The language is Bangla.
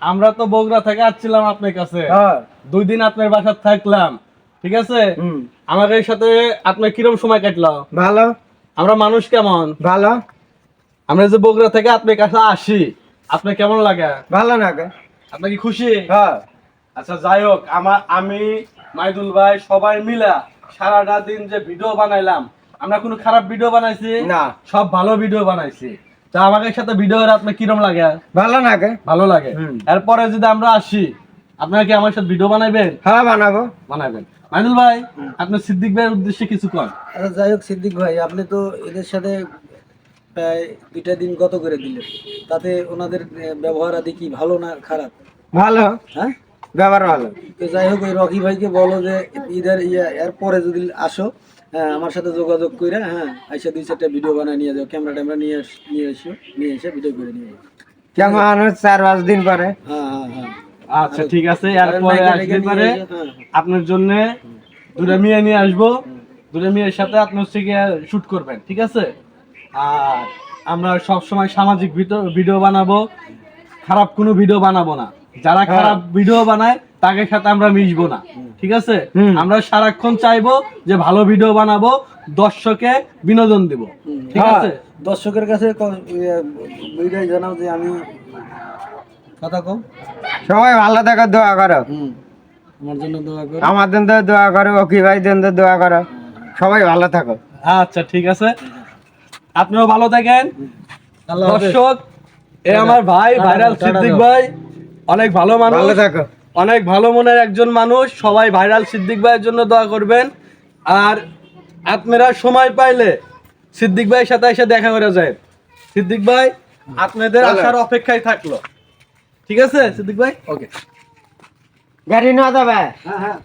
আমরা তো বগুড়া থেকে আসছিলাম আপনার কাছে, 2 দিন আপনার বাসায় থাকলাম, ঠিক আছে। আমাদের সাথে আপনার কিরকম সময় কাটলো? ভালো। আমরা মানুষ কেমন? ভালো। আমরা যে বগুড়া থেকে আপনার কাছে আসি, আপনার কেমন লাগে? ভালো লাগে। আপনি কি খুশি? আচ্ছা, যাই হোক, আমি মাইদুল ভাই সবাই মিলা সারাটা দিন যে ভিডিও বানাইলাম, আমরা কোনো খারাপ ভিডিও বানাইছি না, সব ভালো ভিডিও বানাইছি। তা আমাদের সাথে ভিডিও আপনার কিরকম লাগে? ভালো লাগে। ভালো লাগে। এরপরে যদি আমরা আসি, আপনারা কি আমার সাথে ভিডিও বানাইবেন? হ্যাঁ, বানাবো। বানাবেন। মাইদুল ভাই, আপনি সিদ্দিক ভাইয়ের উদ্দেশ্যে কিছু কন। আচ্ছা, যাই হোক সিদ্দিক ভাই, আপনি তো এদের সাথে প্রায় 2টা দিন গত করে দিলেন, তাতে ওনাদের ব্যবহার আদি কি ভালো না খারাপ? ভালো। হ্যাঁ, ব্যবহার ভালো। তো যাই হোক, ওই রকি ভাইকে বলো যে ঈদের এরপরে যদি আসো, হ্যাঁ, আমার সাথে যোগাযোগ করে, হ্যাঁ, আইসা 2-4টা ভিডিও বানায় নিয়ে যাও, ক্যামেরা ট্যামেরা নিয়ে এসে ভিডিও করে নিয়ে যাও। কেমন 4-5 দিন পরে? হ্যাঁ হ্যাঁ হ্যাঁ। আচ্ছা, ঠিক আছে। এরপরে আসতে পারে আপনার জন্য 2টা মেয়ে নিয়ে আসবো, 2টা মেয়ের সাথে আপনি হচ্ছে গিয়ে শুট করবেন, ঠিক আছে। আর আমরা সব সময় সামাজিক ভিডিও বানাবো, খারাপ কোনো ভিডিও বানাবো না। যারা খারাপ ভিডিও বানায় তাদের সাথে আমরা মিশবো না, ঠিক আছে। আমরা সারাক্ষণ চাইবো যে ভালো ভিডিও বানাবো, দর্শকে বিনোদন দিব, ঠিক আছে। দর্শকের কাছে ওইটাই জানাও যে আমি কথা কম, সবাই ভালো থাকো, দোয়া করো। আমার জন্য দোয়া করো, আমার জন্য দোয়া করো, ওকি ভাই জন্য দোয়া করো। সবাই ভালো থাকো। আচ্ছা, ঠিক আছে, আপনিও ভালো থাকেন। আল্লাহ হাফেজ। দর্শক, এ আমার ভাই ভাইরাল সিদ্দিক ভাই, অনেক ভালো মানুষ, ভালো থাকো। অনেক ভালো মনের একজন মানুষ। সবাই ভাইরাল সিদ্দিক ভাইয়ের জন্য দোয়া করবেন। আর আপনারা সময় পাইলে সিদ্দিক ভাইয়ের সাথে এসে দেখা করে যায়। সিদ্দিক ভাই আপনাদের আসার অপেক্ষায় থাকলো, ঠিক আছে সিদ্দিক ভাই? ওকে, গাড়ি না যাবে। হ্যাঁ হ্যাঁ।